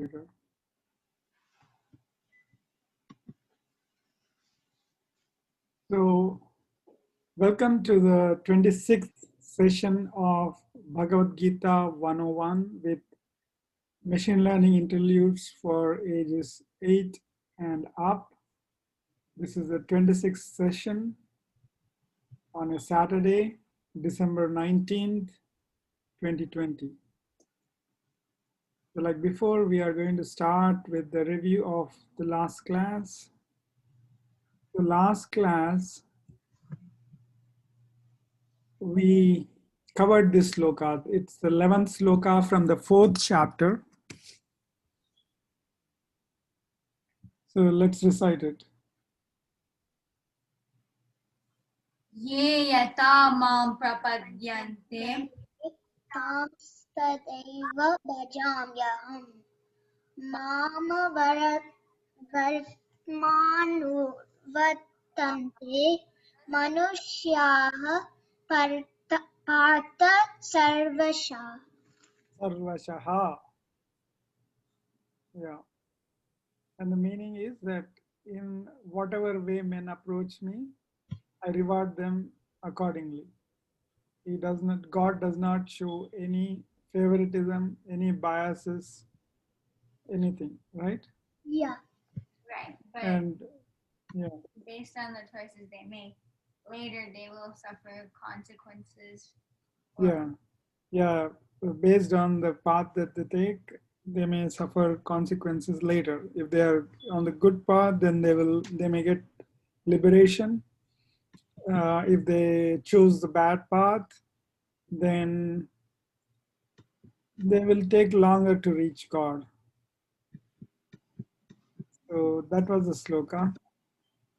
computer. So, welcome to the 26th session of Bhagavad Gita 101 with Machine Learning Interludes for ages 8 and up. This is the 26th session on a Saturday, December 19th, 2020. So like before, we are going to start with the review of the last class. The last class, we covered this sloka. It's the 11th sloka from the 4th chapter. So let's recite it. Ye Yathaa maam prapadyante tadeva bhajamyaham maam vartmanu manushyaah partha sarvasha. Sarvashaha. Yeah. And the meaning is that in whatever way men approach me, I reward them accordingly. God does not show any favoritism, any biases, anything, right? Yeah. Right, but And yeah, based on the choices they make, later they will suffer consequences. yeah. Based on the path that they take, they may suffer consequences later. If they are on the good path, then they may get liberation. If they choose the bad path, then they will take longer to reach God. So that was the sloka.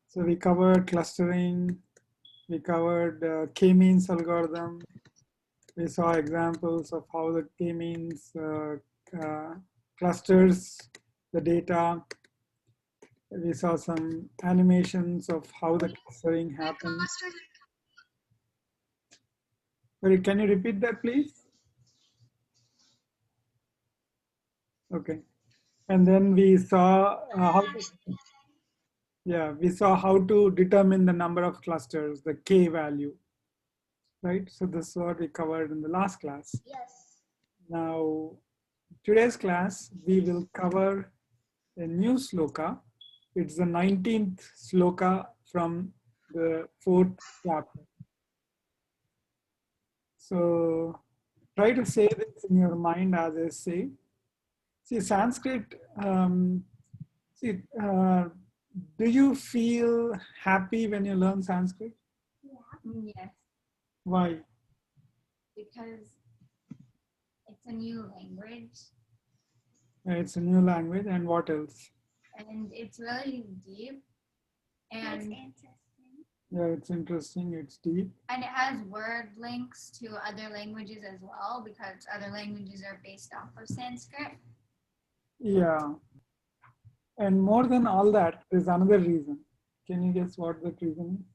So we covered clustering, we covered k-means algorithm. We saw examples of how the k-means clusters the data. We saw some animations of how the clustering happens. Sorry, can you repeat that, please? Okay. And then we saw we saw how to determine the number of clusters, the k value, right? So this is what we covered in the last class. Yes. Now, today's class, we will cover a new sloka. It's the 19th sloka from the 4th chapter. So try to say this in your mind as I say. See, Sanskrit, do you feel happy when you learn Sanskrit? Yes, Why? because it's a new language It's a new language, and what else? and it's really deep and Yeah, it's interesting, it's deep. and it has word links to other languages as well because other languages are based off of Sanskrit. Yeah. And more than all that, there's another reason. Can you guess what that reason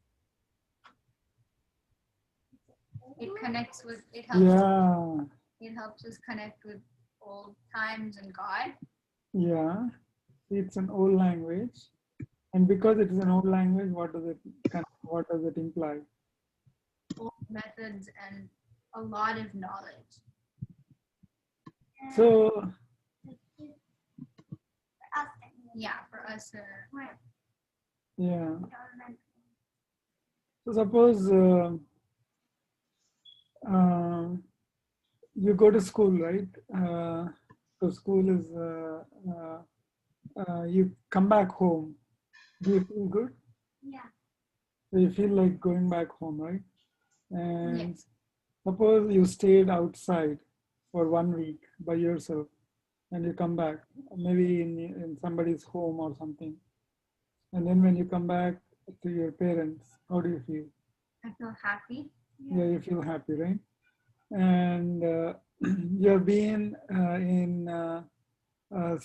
is? It connects with it helps us connect with old times and God. Yeah. It's an old language. And because it is an old language, what does it imply? Old methods and a lot of knowledge. So Yeah, for us yeah. So suppose you go to school, right? So school is you come back home. Do you feel good? Yeah. So you feel like going back home, right? And Yes. suppose you stayed outside for 1 week by yourself and you come back, maybe in somebody's home or something. And then when you come back to your parents, how do you feel? I feel happy. Yeah, you feel happy, right? And you've been in,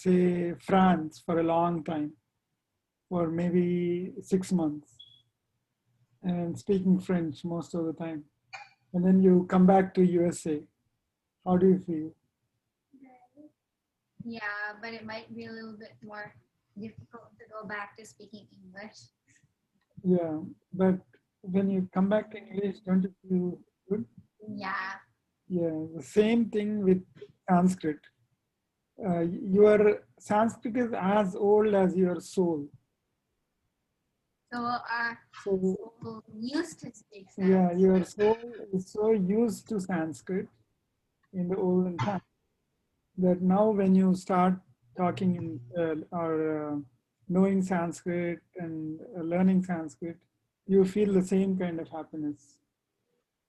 say, France for a long time, for maybe 6 months, and speaking French most of the time. And then you come back to USA. How do you feel? Yeah, but it might be a little bit more difficult to go back to speaking English. Yeah, but when you come back to English, don't you feel good? Yeah. Yeah, the same thing with Sanskrit. Your Sanskrit is as old as your soul. So our So soul used to speak Sanskrit. yeah, your soul is so used to Sanskrit in the olden time that now when you start talking in or knowing Sanskrit and learning Sanskrit, you feel the same kind of happiness.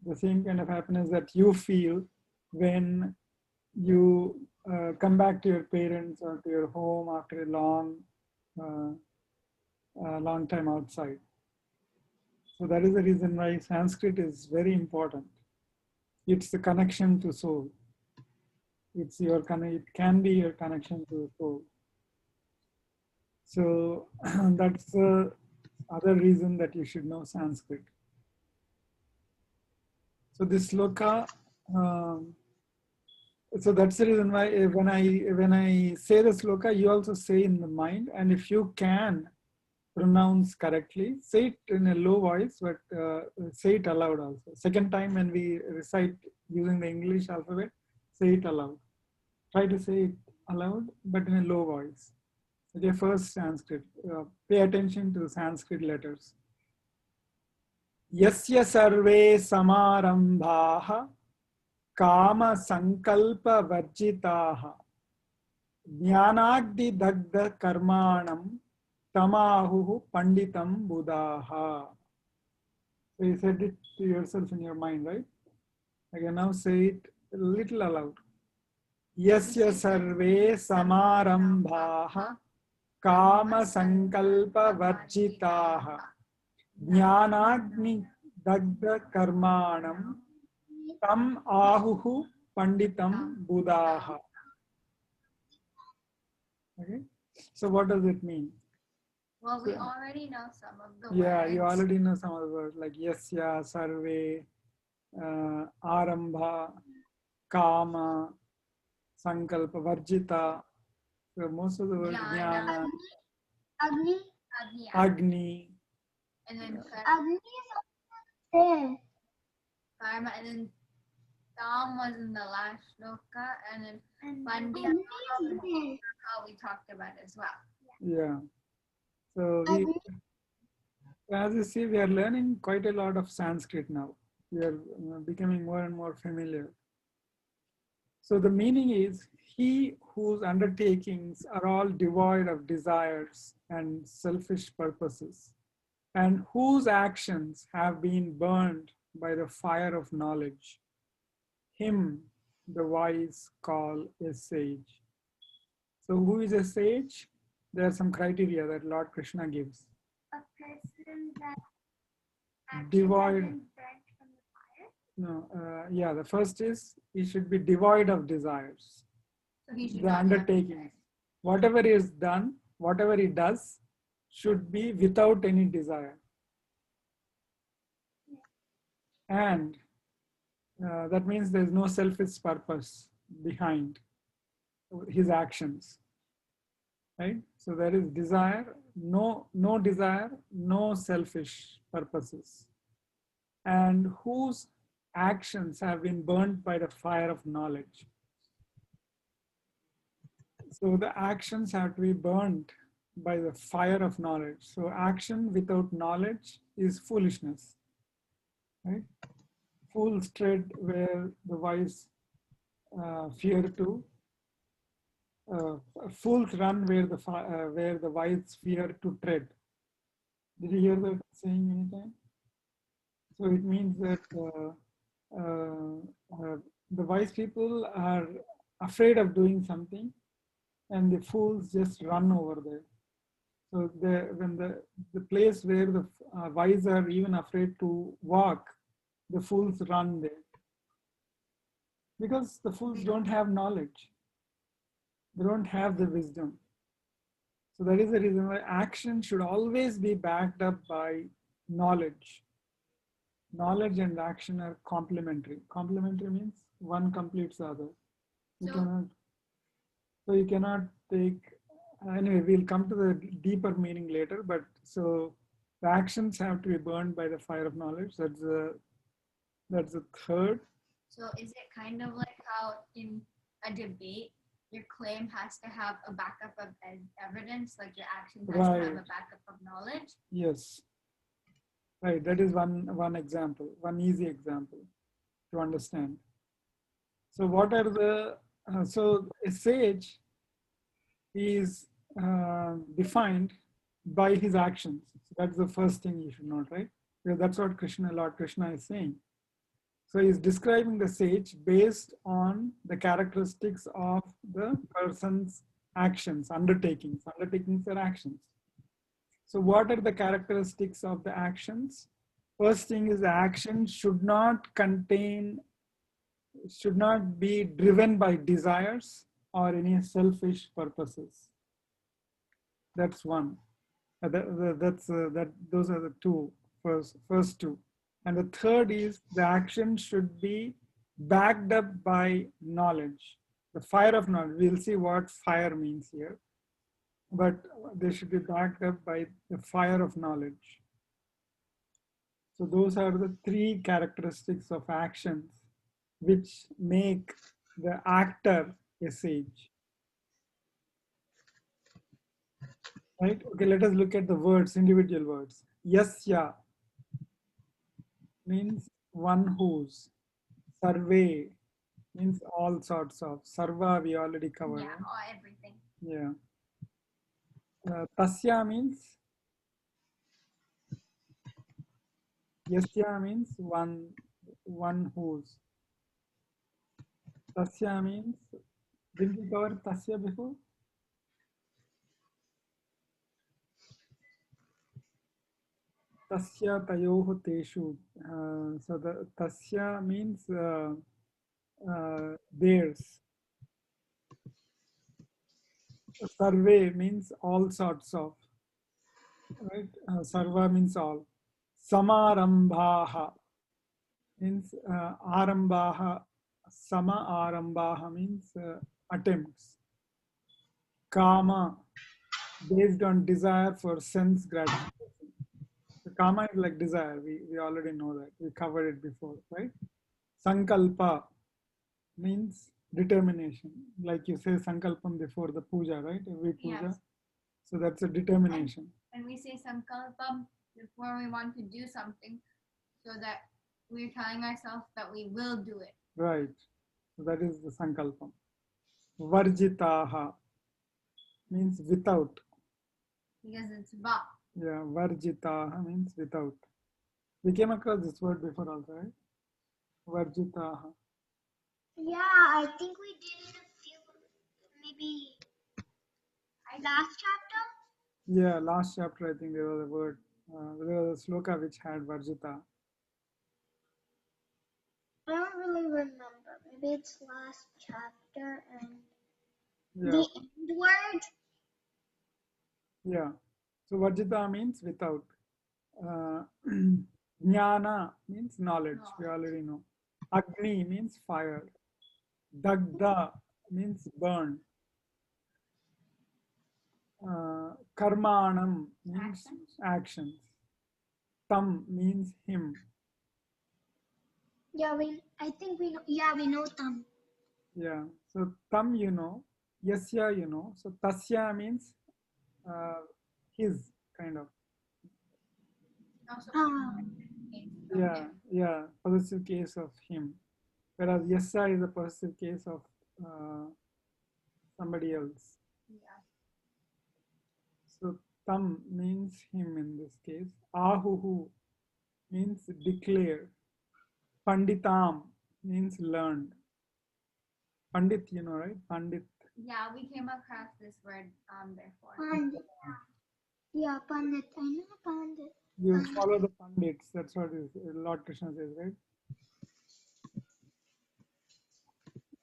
The same kind of happiness that you feel when you come back to your parents or to your home after a uh, long time outside. So that is the reason why Sanskrit is very important. It's the connection to soul. It's your it can be your connection to soul. So that's the other reason that you should know Sanskrit. So this sloka, so that's the reason why when I say the sloka, you also say in the mind, and if you can pronounce correctly, say it in a low voice, but say it aloud also. Second time when we recite using the English alphabet, say it aloud. Try to say it aloud, but in a low voice. Okay, first Sanskrit. Pay attention to Sanskrit letters. Yasya sarve samaarambhaah kama sankalpa varjitaah jnanagdi dagda karmanam tamahuhu panditam buddhaha. So you said it to yourself in your mind, right? I can now say it a little aloud. Yasya sarve samaarambhaah kama sankalpa varjitaah jnanagni dagda karmanam tam ahuhu panditam buddhaha. Okay, so what does it mean? Well, we already know some of the Yeah, words. you already know some of the words like Yasya, sarve, arambha, kama, sankalpa, varjita. So most of the words, jnana, Agni. agni. And then Agni is there. karma, and then tam was in the last shloka, and then Agni Pandya is there. we talked about as well. Yeah. So we, as you see, we are learning quite a lot of Sanskrit now. We are becoming more and more familiar. So the meaning is, he whose undertakings are all devoid of desires and selfish purposes, and whose actions have been burned by the fire of knowledge, him the wise call a sage. So who is a sage? There are some criteria that Lord Krishna gives. A person that Devoid. burnt from the fire. No, yeah, the first is he should be devoid of desires. So he should The not undertaking, whatever is done, whatever he does, should be without any desire. And that means there's no selfish purpose behind his actions, right? So there is desire, no desire, no selfish purposes, and whose actions have been burnt by the fire of knowledge. So the actions have to be burnt by the fire of knowledge. So action without knowledge is foolishness, right? Fools tread where the wise fear to. Fools run where the wise fear to tread. Did you hear that saying anytime? So it means that the wise people are afraid of doing something, and the fools just run over there. So when the place where the wise are even afraid to walk, the fools run there. Because the fools don't have knowledge. They don't have the wisdom. So that is the reason why action should always be backed up by knowledge. Knowledge and action are complementary. Complementary means one completes the other. You So cannot. So you cannot take, anyway, we'll come to the deeper meaning later, but so the actions have to be burned by the fire of knowledge. That's the third. So is it kind of like how in a debate, your claim has to have a backup of evidence, like your action has to have a backup of knowledge? Yes. Right, that is one example, one easy example to understand. So what are the, so a sage is defined by his actions. So that's the first thing you should note, right? Because that's what Lord Krishna is saying. So he's describing the sage based on the characteristics of the person's actions, undertakings. Undertakings are actions. So what are the characteristics of the actions? First thing is the action should not be driven by desires or any selfish purposes. That's one. Those are the first two. And the third is the action should be backed up by knowledge. The fire of knowledge. We'll see what fire means here. But they should be backed up by the fire of knowledge. So those are the three characteristics of actions which make the actor a sage. Right? Okay, let us look at the words, individual words. Yasya means one whose. Sarve means all sorts of. Sarva we already covered. Yeah, right? everything. Yeah. Tasya means, Yasya means one whose. Tasya means, didn't we cover Tasya before? Tasya tayoho teshu. So the Tasya means theirs. Sarve means all sorts of. Right? Sarva means all. Samaarambhaah means arambhaah. Samaarambhaah means attempts. Kama, based on desire for sense gratification. So kama is like desire. We already know that. We covered it before, right? Sankalpa means determination. Like you say sankalpam before the puja, right? Every puja. Yes. So that's a determination. And we say sankalpam before we want to do something, so that we're telling ourselves that we will do it. Right. So that is the sankalpam. Varjitaha means without. Because it's va. Yeah, varjitaha means without. We came across this word before also, right? Varjitaha. Yeah, I think we did it a few, maybe last chapter. Yeah, last chapter I think there was a word, there was a sloka which had varjita. I don't really remember. Maybe it's last chapter and Yeah. the end word. Yeah. So varjita means without. Jnana means knowledge. We already know. Agni means fire. Dagda means burn. Karmanam means actions. Tam means him. Yeah, I think we know. Yeah, we know them. Yeah. So tam you know. Yasya you know. So tasya means his kind of. Yeah, possessive case of him. Whereas Yasya is a possessive case of somebody else. Yeah. So tam means him in this case. Ahuhu means declare. Panditam means learned. Pandit, you know, right? Pandit. Yeah, we came across this word before. Pandit. Yeah, Pandit. I know Pandit. You follow the Pandits. That's what Lord Krishna says, right?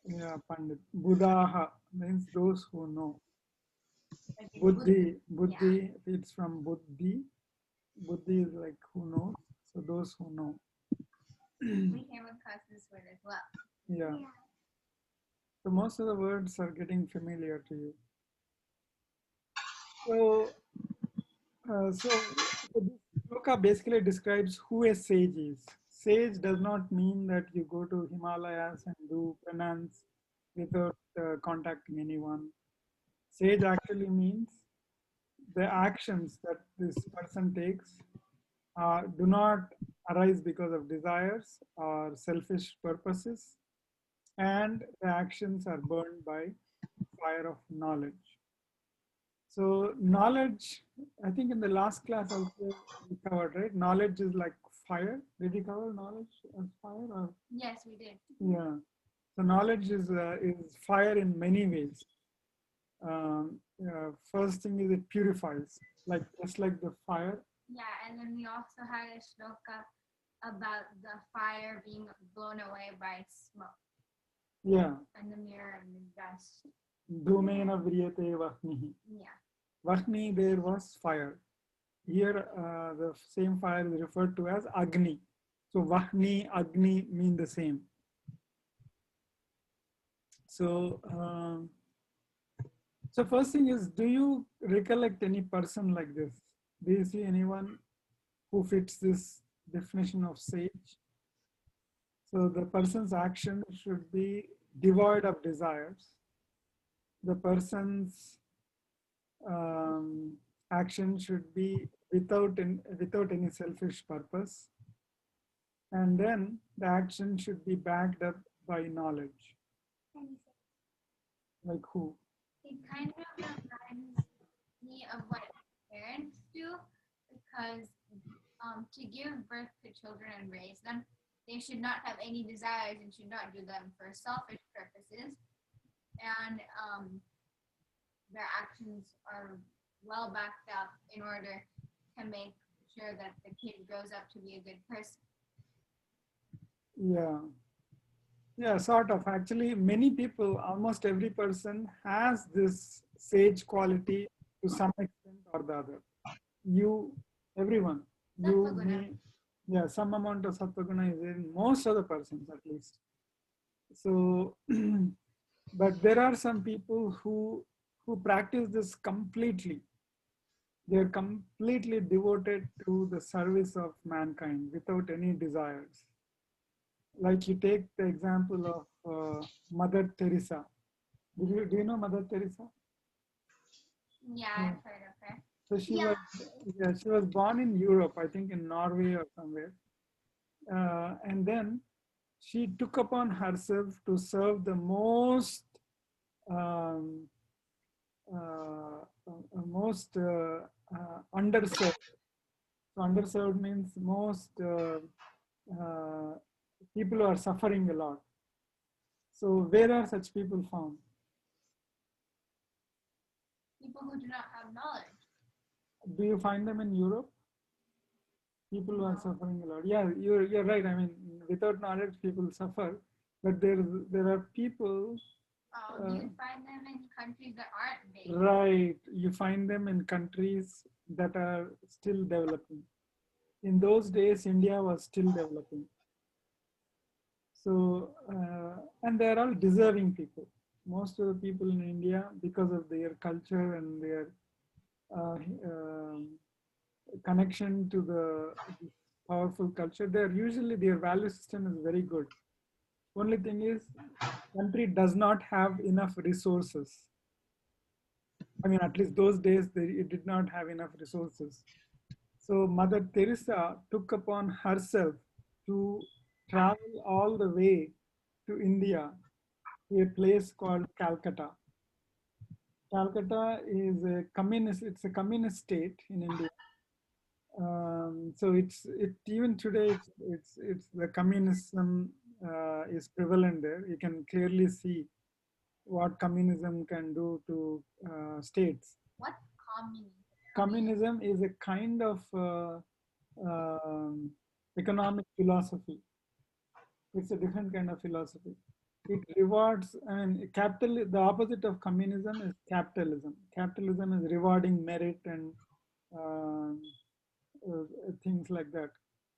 Yeah, Pandit. Buddhaha means those who know. Buddhi, yeah. It's from Buddhi. Buddhi is like who knows. So those who know. We came across this word as well. Yeah. So most of the words are getting familiar to you. So this sloka basically describes who a sage is. Sage does not mean that you go to Himalayas and do penance without contacting anyone. Sage actually means the actions that this person takes do not arise because of desires or selfish purposes, and the actions are burned by fire of knowledge. So knowledge, I think in the last class also we covered, right? Knowledge is like fire. Did we cover knowledge as fire? Or? Yes, we did. Yeah. So knowledge is fire in many ways. First thing is it purifies, like just like the fire. Yeah, and then we also had a sloka about the fire being blown away by smoke. Yeah. And the mirror and the dust. Dhumena vriyate vahnihi. Yeah. Vahni, there was fire. Here, the same fire is referred to as Agni. So Vahni, Agni mean the same. So, so first thing is, do you recollect any person like this? Do you see anyone who fits this definition of sage? So the person's action should be devoid of desires. The person's action should be without any selfish purpose. And then the action should be backed up by knowledge. Like who? It kind of reminds me of what parents do, because to give birth to children and raise them, they should not have any desires and should not do them for selfish purposes. And their actions are well backed up in order to make sure that the kid grows up to be a good person. Yeah. Yeah, sort of. Actually, many people, almost every person has this sage quality to some extent or the other. You, everyone, you, me, yeah, some amount of sattva-guna is in most of the persons at least. So, but there are some people who practice this completely. They're completely devoted to the service of mankind without any desires. Like you take the example of Mother Teresa. Do you know Mother Teresa? Yeah, I've heard of her. So she was born in Europe, I think in Norway or somewhere. And then she took upon herself to serve the most underserved. So underserved means most people who are suffering a lot. So where are such people found? People who do not have knowledge. Do you find them in Europe? People who are suffering a lot. Yeah, you're right. I mean, without knowledge, people suffer. But there are people. You find them in countries that aren't big. Right. You find them in countries that are still developing. In those days, India was still developing. So, and they're all deserving people. Most of the people in India, because of their culture and their connection to the powerful culture, their value system is very good. Only thing is, country does not have enough resources. I mean, at least those days, it did not have enough resources. So Mother Teresa took upon herself to travel all the way to India, to a place called Calcutta. Calcutta is it's a communist state in India. So even today it's the communism is prevalent there. You can clearly see what communism can do to states. What communism? Communism is a kind of economic philosophy. It's a different kind of philosophy. It rewards, and the opposite of communism is capitalism. Capitalism is rewarding merit and things like that.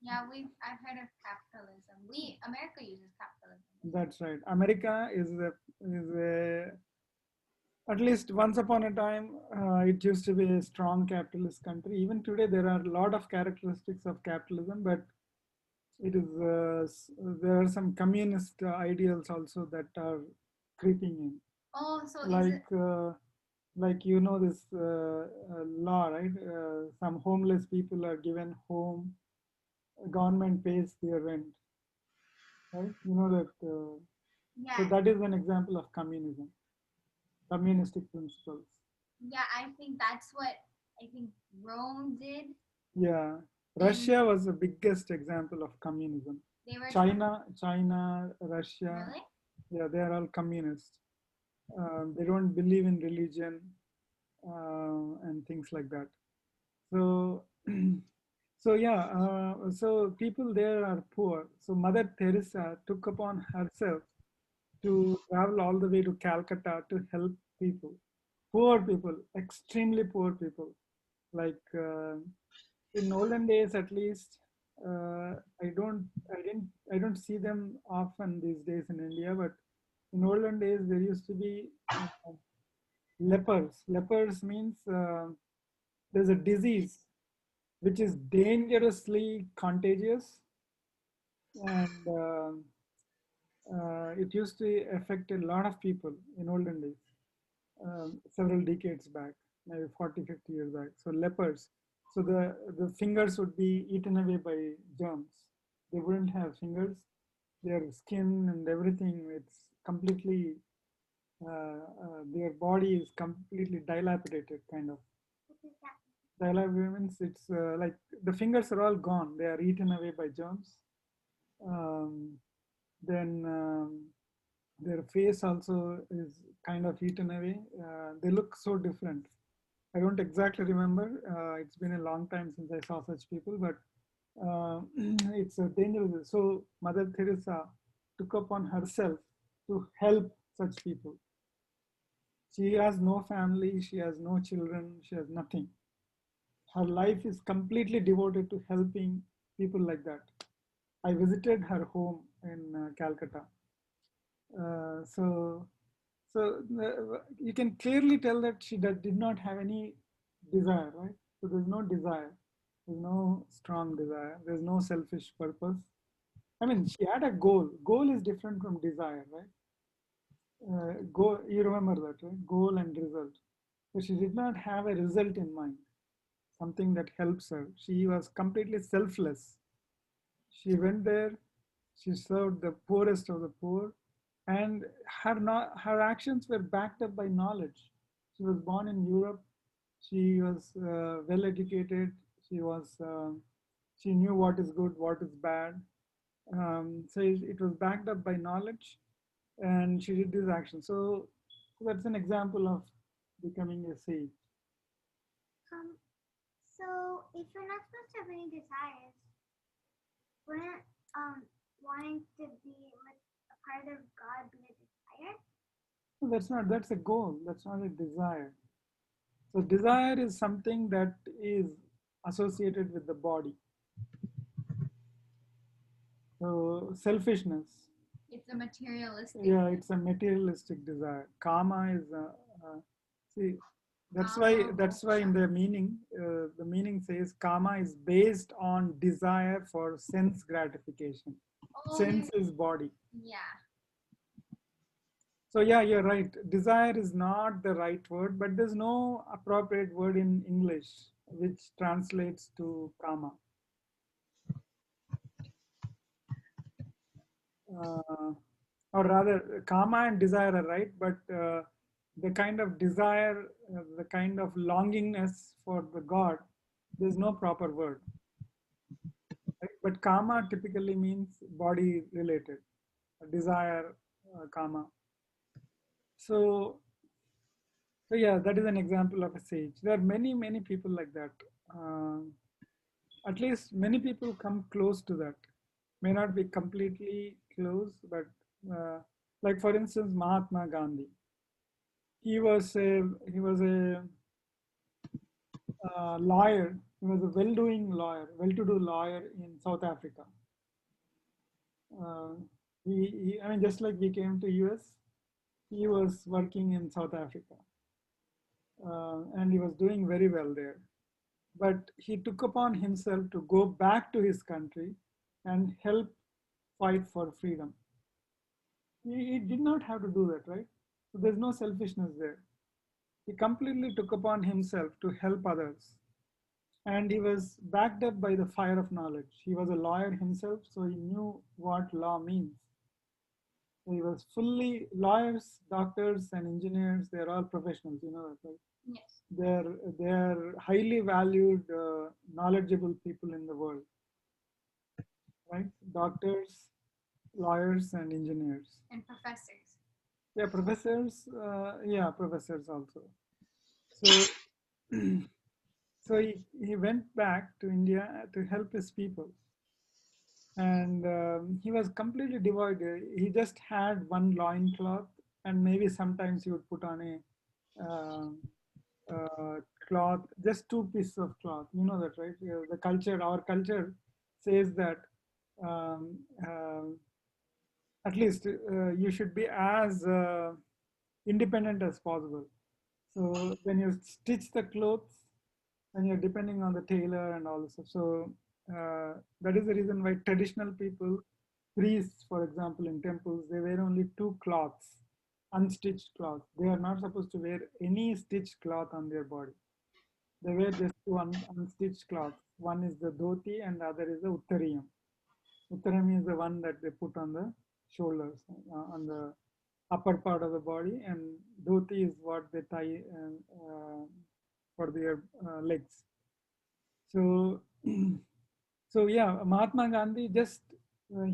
Yeah, I've heard of capitalism. America uses capitalism. That's right. America is at least once upon a time, it used to be a strong capitalist country. Even today, there are a lot of characteristics of capitalism, but it is there are some communist ideals also that are creeping in. Oh, so Like you know this law, right? Some homeless people are given home. Government pays their rent, right? You know that. So yeah, that is an example of communism, communistic principles. yeah. I think that's what I think Rome did. Yeah, Russia was the biggest example of communism. They were China, Russia, really. yeah, they are all communists. They don't believe in religion and things like that. So, so yeah, so people there are poor. So Mother Teresa took upon herself to travel all the way to Calcutta to help people, poor people, extremely poor people. Like in olden days, at least, I don't see them often these days in India. But in olden days, there used to be lepers. Lepers means there's a disease which is dangerously contagious, and it used to affect a lot of people in olden days, several decades back, maybe 40, 50 years back. So lepers, so the fingers would be eaten away by germs. They wouldn't have fingers. Their skin and everything, it's completely, their body is completely dilapidated, kind of. Dilapidated means it's like the fingers are all gone. They are eaten away by germs. Um, then their face also is kind of eaten away. They look so different. I don't exactly remember. It's been a long time since I saw such people, but it's a dangerous. So Mother Teresa took upon herself to help such people. She has no family, she has no children, she has nothing. Her life is completely devoted to helping people like that. I visited her home in Calcutta. So, you can clearly tell that she did not have any desire, right? So there's no desire, there's no strong desire, there's no selfish purpose. I mean, she had a goal. Goal is different from desire, right? Goal, you remember that, right? Goal and result. So she did not have a result in mind, something that helps her. She was completely selfless. She went there, she served the poorest of the poor, and her actions were backed up by knowledge. She was born in Europe. She was well educated. She knew what is good, what is bad. So it was backed up by knowledge, and she did this action. So that's an example of becoming a sage. Um, so if you're not supposed to have any desires, wouldn't wanting to be with a part of God be a desire? That's a goal. That's not a desire. So desire is something that is associated with the body. So selfishness. It's a materialistic. Yeah, it's a materialistic desire. Karma is see. That's why in the meaning says karma is based on desire for sense gratification. Sense is body. Yeah. So yeah, you're right. Desire is not the right word, but there's no appropriate word in English which translates to karma. Or rather, karma and desire are right, but the kind of desire, the kind of longingness for the God, there's no proper word. Right? But karma typically means body related, desire, karma. So, so yeah, that is an example of a sage. There are many people like that. At least many people come close to that. May not be completely close, but like for instance, Mahatma Gandhi. He was a lawyer He was a well-doing lawyer, well-to-do lawyer in South Africa. Uh, I mean, just like we came to US, he was working in South Africa, and he was doing very well there. But he took upon himself to go back to his country and help fight for freedom. He did not have to do that, right? So there's no selfishness there. He completely took upon himself to help others. And he was backed up by the fire of knowledge. He was a lawyer himself, so he knew what law means. So he was fully lawyers, doctors, and engineers. They're all professionals, you know that, right? Yes. They're highly valued, knowledgeable people in the world, right? Doctors, lawyers, and engineers. And professors. Yeah, professors. Yeah, professors also. So, so he went back to India to help his people, and he was completely devoid. He just had one loincloth, and maybe sometimes he would put on a cloth, just two pieces of cloth. You know that, right? The culture, our culture, says that um, at least you should be as independent as possible. So when you stitch the clothes, and you're depending on the tailor and all this stuff. So that is the reason why traditional people, priests, for example, in temples, they wear only two cloths, unstitched cloths. They are not supposed to wear any stitched cloth on their body. They wear just two unstitched cloths. One is the dhoti and the other is the uttariyam. Uttariyam is the one that they put on the shoulders, on the upper part of the body, and dhoti is what they tie for their legs. So, so yeah, Mahatma Gandhi just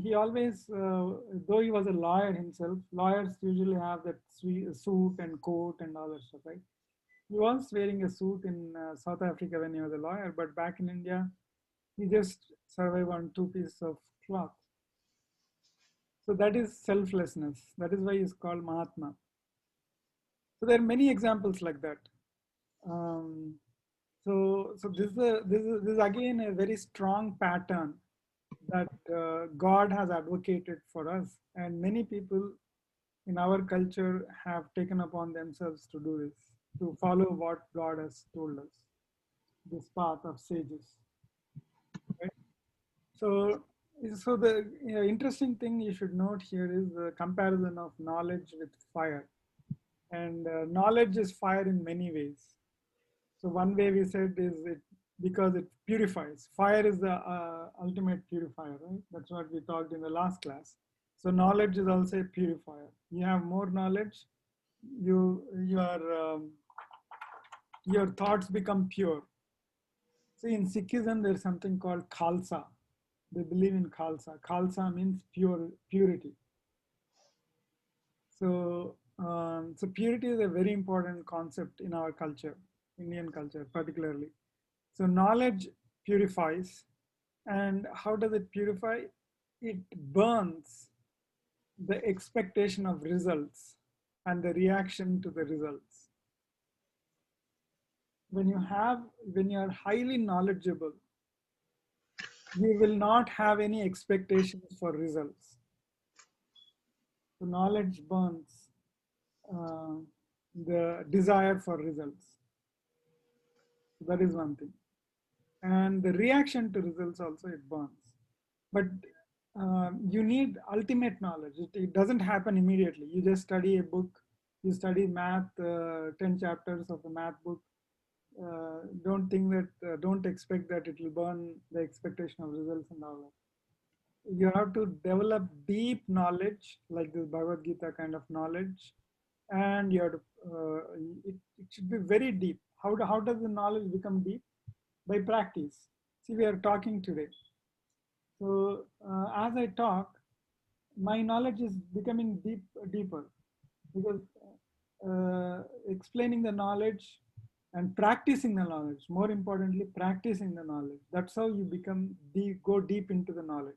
he always, though he was a lawyer himself, lawyers usually have that suit and coat and all that stuff, right? He was wearing a suit in South Africa when he was a lawyer, but back in India, he just survived on two pieces of cloth. So that is selflessness. That is why he's called Mahatma. So there are many examples like that. Um, so this is again a very strong pattern that God has advocated for us, and many people in our culture have taken upon themselves to do this, to follow what God has told us, this path of sages. Right? So, so the interesting thing you should note here is the comparison of knowledge with fire, and knowledge is fire in many ways. So one way we said is it because it purifies. Fire is the ultimate purifier, right? That's what we talked in the last class. So knowledge is also a purifier. You have more knowledge, your thoughts become pure. See, in Sikhism, there's something called Khalsa. They believe in Khalsa. Khalsa means purity. So purity is a very important concept in our culture, Indian culture particularly. So knowledge purifies. And how does it purify? It burns the expectation of results and the reaction to the results. When you are highly knowledgeable, you will not have any expectations for results. So knowledge burns uh, the desire for results. So that is one thing. And the reaction to results also it burns. But you need ultimate knowledge. It doesn't happen immediately. You just study a book, you study math, 10 chapters of a math book. Don't expect that it will burn the expectation of results and all that. You have to develop deep knowledge, like this Bhagavad Gita kind of knowledge, and you have to, it should be very deep. How does the knowledge become deep? By practice. See, we are talking today. So as I talk, my knowledge is becoming deeper, because explaining the knowledge and practicing the knowledge, more importantly, practicing the knowledge. That's how you go deep into the knowledge.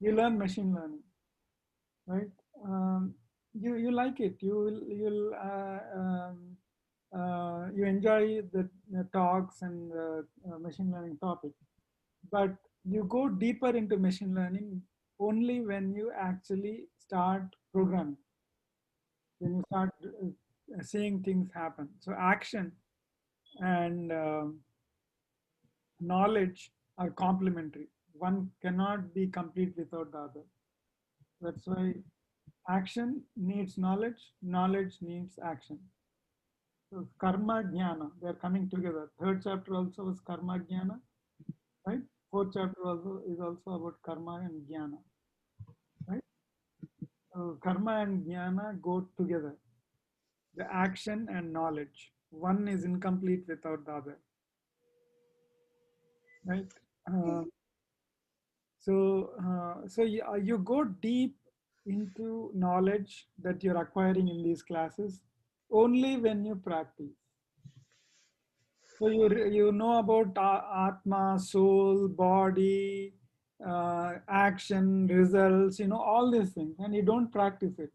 You learn machine learning, right? You like it. You'll you enjoy the talks and machine learning topic, but you go deeper into machine learning only when you actually start programming, when you start seeing things happen. So action and knowledge are complementary. One cannot be complete without the other. That's why action needs knowledge, knowledge needs action. So karma jnana, they are coming together. Third chapter also was karma jnana, right? Fourth chapter also is also about karma and jnana, right? So karma and jnana go together. The action and knowledge. One is incomplete without the other, right? Uh, so you go deep into knowledge that you're acquiring in these classes only when you practice. So you know about Atma, soul, body, action, results, you know, all these things, and you don't practice it.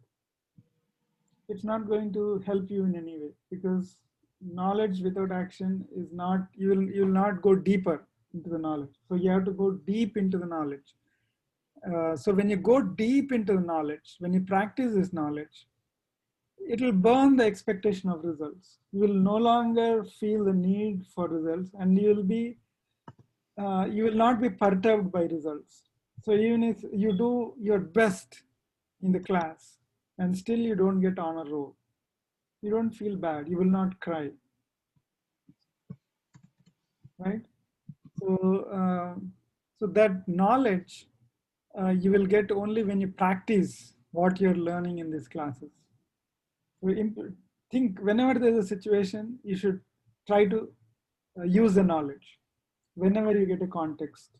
It's not going to help you in any way, because knowledge without action is not, you will not go deeper into the knowledge. So you have to go deep into the knowledge. So when you go deep into the knowledge, when you practice this knowledge, it will burn the expectation of results. You will no longer feel the need for results, and you will not be perturbed by results. So even if you do your best in the class and still you don't get honor roll, you don't feel bad. You will not cry, right? So that knowledge you will get only when you practice what you're learning in these classes. So think whenever there's a situation, you should try to use the knowledge whenever you get a context.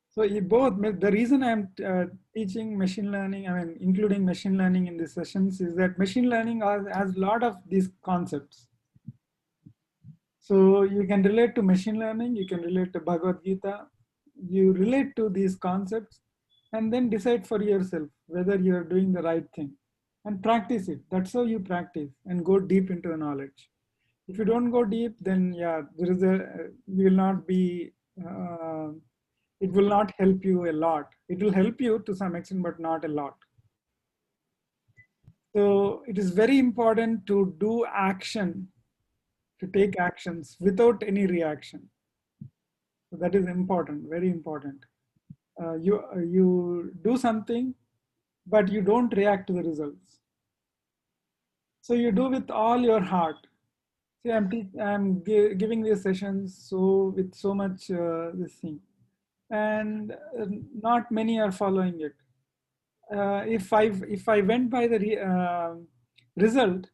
So the reason I'm teaching machine learning, I mean, including machine learning in these sessions, is that machine learning has a lot of these concepts. So you can relate to machine learning, you can relate to Bhagavad Gita, you relate to these concepts and then decide for yourself whether you're doing the right thing and practice it. That's how you practice and go deep into the knowledge. If you don't go deep, then yeah, you will not be, it will not help you a lot. It will help you to some extent, but not a lot. So it is very important to do action, to take actions without any reaction. So that is important, very important. You do something, but you don't react to the results. So you do with all your heart. See, I'm giving these sessions so with so much this thing, and not many are following it. If I went by the result,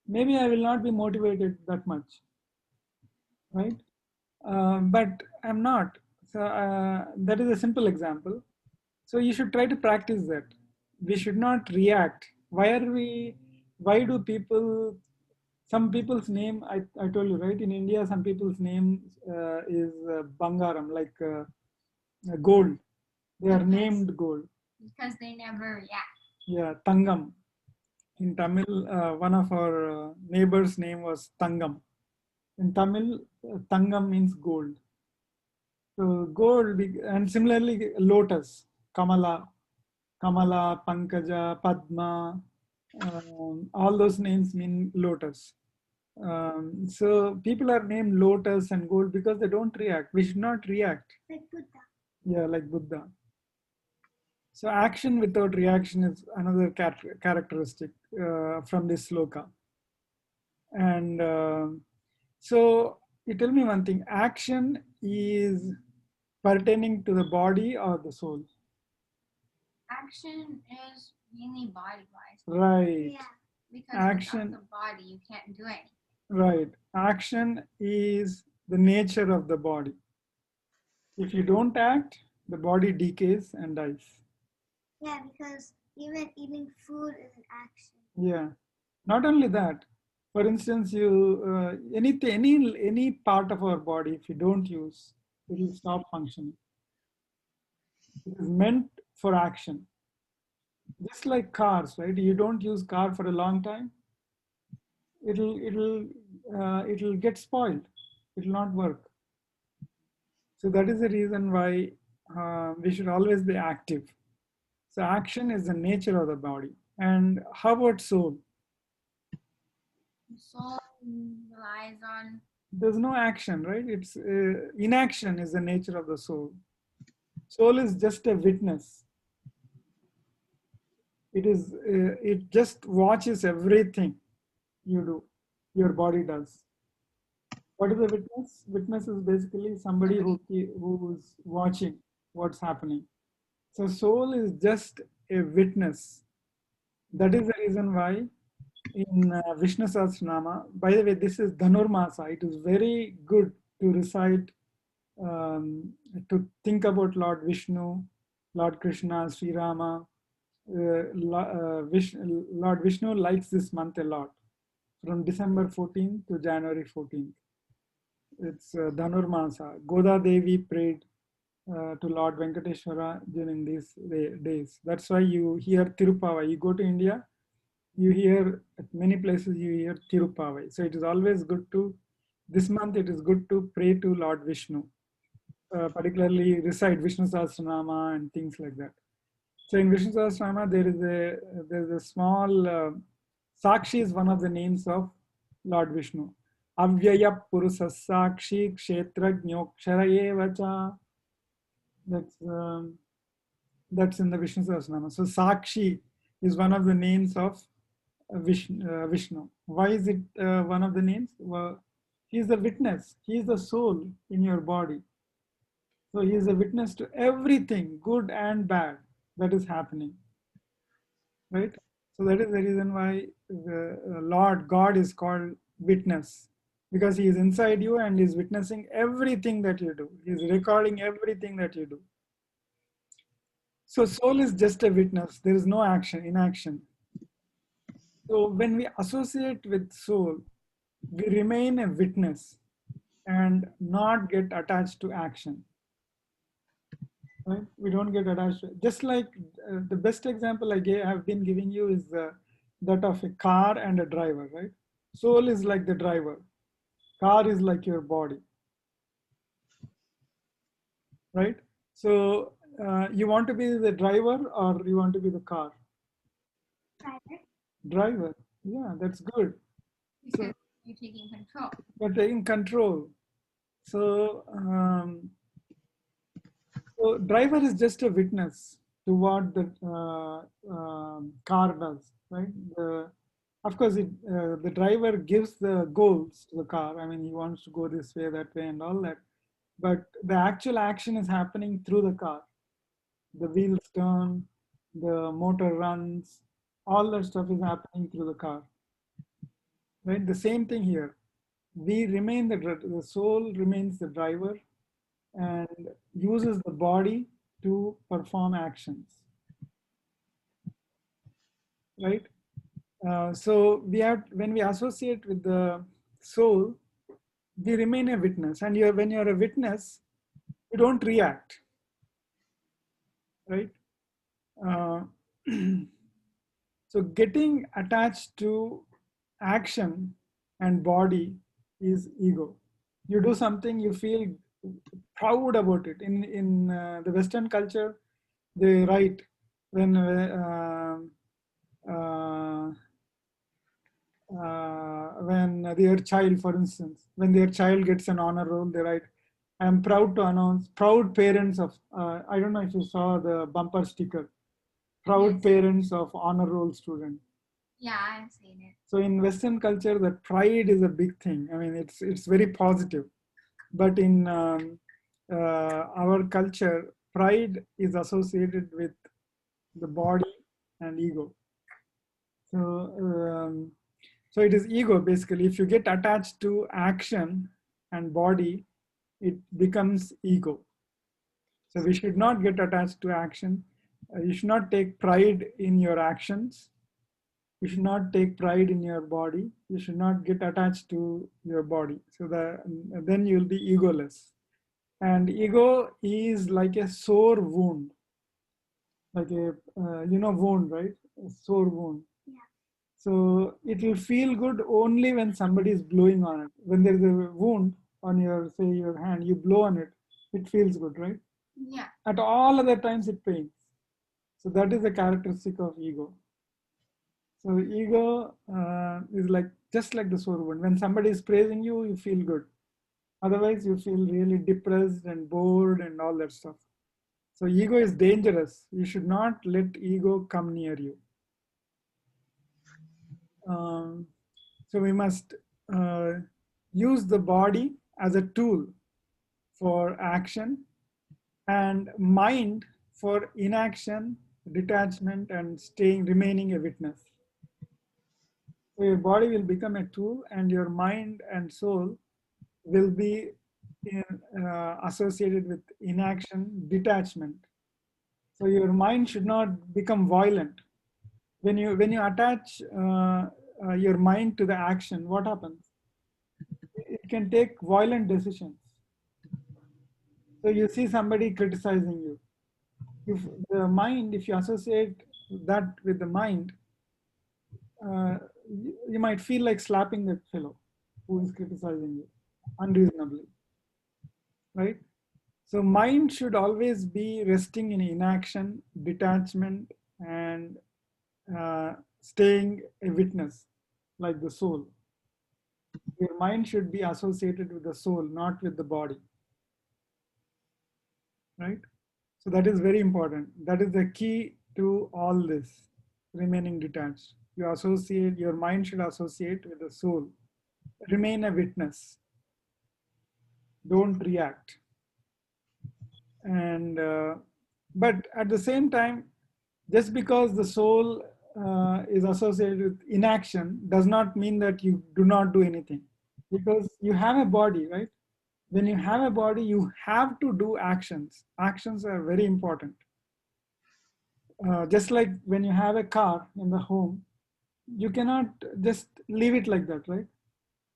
maybe I will not be motivated that much, right? But I'm not. So that is a simple example. So you should try to practice that. We should not react. Why do people, some people's name, I told you, right? In India, some people's name is Bangaram, like gold. They are named gold. Because they never react. Yeah, Tangam. In Tamil, one of our neighbors' name was Tangam. In Tamil, Tangam means gold. So gold, and similarly lotus, Kamala, Pankaja, Padma, all those names mean lotus. So people are named lotus and gold because they don't react. We should not react. Like Buddha. Yeah, like Buddha. So action without reaction is another characteristic from this sloka. And so you tell me one thing, action is pertaining to the body or the soul? Action is mainly body-wise. Right. Yeah. Because Action. without the body, you can't do anything. Right. Action is the nature of the body. If you don't act, the body decays and dies. Yeah, because even eating food is an action. Yeah. Not only that, for instance, any part of our body, if you don't use, it will stop functioning. It is meant for action. Just like cars, right? You don't use car for a long time, it'll get spoiled. It will not work. So that is the reason why we should always be active. So action is the nature of the body. And how about soul? The soul relies on. There's no action, right? It's inaction is the nature of the soul. Soul is just a witness. It just watches everything you do, your body does. What is a witness? Witness is basically somebody who is watching what's happening. So soul is just a witness. That is the reason why in Vishnu Sahasranama, by the way, this is Dhanurmasa. It is very good to recite, to think about Lord Vishnu, Lord Krishna, Sri Rama. Lord Vishnu likes this month a lot, from December 14th to January 14th. It's Dhanurmasa. Goda Devi prayed to Lord Venkateshwara during these days. That's why you hear Tirupavai. You go to India, you hear at many places you hear Tirupavai. So it is always good to, this month it is good to pray to Lord Vishnu, particularly recite Vishnu Sahasranama and things like that. So in Vishnu Sahasranama there is a small sakshi is one of the names of Lord Vishnu. Avyayah purusha sakshi kshetrajnokshara evacha. That's in the Vishnu Sahasranama. So sakshi is one of the names of Vishnu. Why is it one of the names? Well, he is the witness. He is the soul in your body. So he is a witness to everything, good and bad, that is happening. Right? So that is the reason why the Lord God is called witness, because he is inside you and is witnessing everything that you do. He is recording everything that you do. So soul is just a witness. There is no action, inaction. So when we associate with soul, we remain a witness and not get attached to action. Right? We don't get attached. Just like the best example I have been giving you is that of a car and a driver, right? Soul is like the driver. Car is like your body, right? So you want to be the driver or you want to be the car? Driver. Driver. Yeah, that's good. Because you're taking control. You're taking control. So, so driver is just a witness to what the car does, right? Of course, the driver gives the goals to the car. I mean, he wants to go this way, that way, and all that. But the actual action is happening through the car. The wheels turn, the motor runs, all that stuff is happening through the car. Right? The same thing here. We remain the soul remains the driver and uses the body to perform actions. Right? So when we associate with the soul, we remain a witness. And when you're a witness, you don't react. Right? So getting attached to action and body is ego. You do something, you feel proud about it. In the Western culture, they write when their child, for instance, when their child gets an honor roll, they write, "I am proud to announce, proud parents of." I don't know if you saw the bumper sticker. Proud Yes. parents of honor roll student. Yeah, I've seen it. So in Western culture, the pride is a big thing. I mean, it's very positive. But in our culture, pride is associated with the body and ego. So, so it is ego basically. If you get attached to action and body, it becomes ego. So we should not get attached to action. You should not take pride in your actions. You should not take pride in your body. You should not get attached to your body. So then you'll be egoless. And ego is like a sore wound, like a wound, right? A sore wound. Yeah. So it will feel good only when somebody is blowing on it. When there is a wound on your, say, your hand, you blow on it, it feels good, right? Yeah. At all other times it pains. So that is the characteristic of ego. So ego is like just like the sore wound. When somebody is praising you, you feel good. Otherwise, you feel really depressed and bored and all that stuff. So ego is dangerous. You should not let ego come near you. So we must use the body as a tool for action and mind for inaction, detachment, and remaining a witness. So your body will become a tool, and your mind and soul will be associated with inaction, detachment. So your mind should not become violent. When you attach your mind to the action, what happens? It can take violent decisions. So you see somebody criticizing you. If the mind, if you associate that with the mind, you might feel like slapping that fellow who is criticizing you unreasonably, right? So mind should always be resting in inaction, detachment, and staying a witness, like the soul. Your mind should be associated with the soul, not with the body, right? So that is very important. That is the key to all this, remaining detached. Your mind should associate with the soul. Remain a witness. Don't react. And but at the same time, just because the soul is associated with inaction does not mean that you do not do anything, because you have a body, right? When you have a body, you have to do actions. Actions are very important. Just like when you have a car in the home, you cannot just leave it like that, right?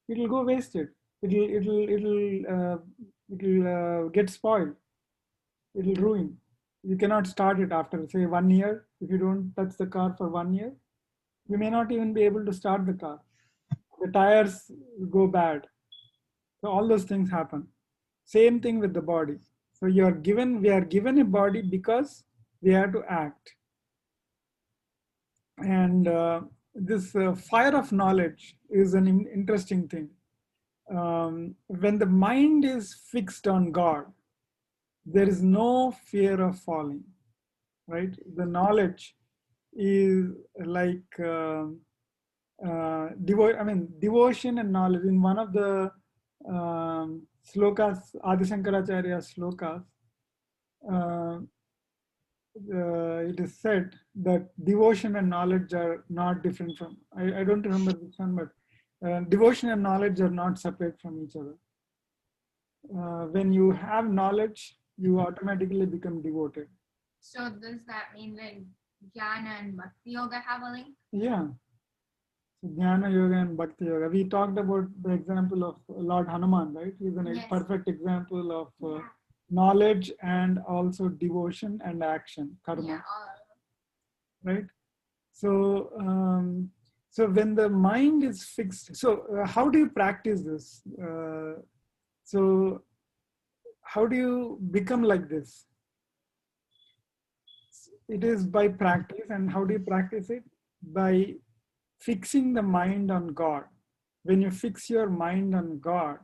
It will go wasted. It'll get spoiled. It'll ruin. You cannot start it after, say, 1 year. If you don't touch the car for 1 year, you may not even be able to start the car. The tires go bad. So all those things happen. Same thing with the body. So we are given a body because we have to act. And this fire of knowledge is an interesting thing. When the mind is fixed on God, there is no fear of falling, right? The knowledge is like devotion and knowledge. In one of the slokas, Adi Shankaracharya's slokas, it is said that devotion and knowledge are not different from, I don't remember which one, but devotion and knowledge are not separate from each other. When you have knowledge, you automatically become devoted. So does that mean that jnana and bhakti yoga have a link? Yeah. So Jnana Yoga and Bhakti Yoga. We talked about the example of Lord Hanuman, right? He's a Yes. perfect example of knowledge and also devotion and action, karma. Yeah, Right? So, so when the mind is fixed, so how do you practice this? So how do you become like this? It is by practice. And how do you practice it? By fixing the mind on God. When you fix your mind on God,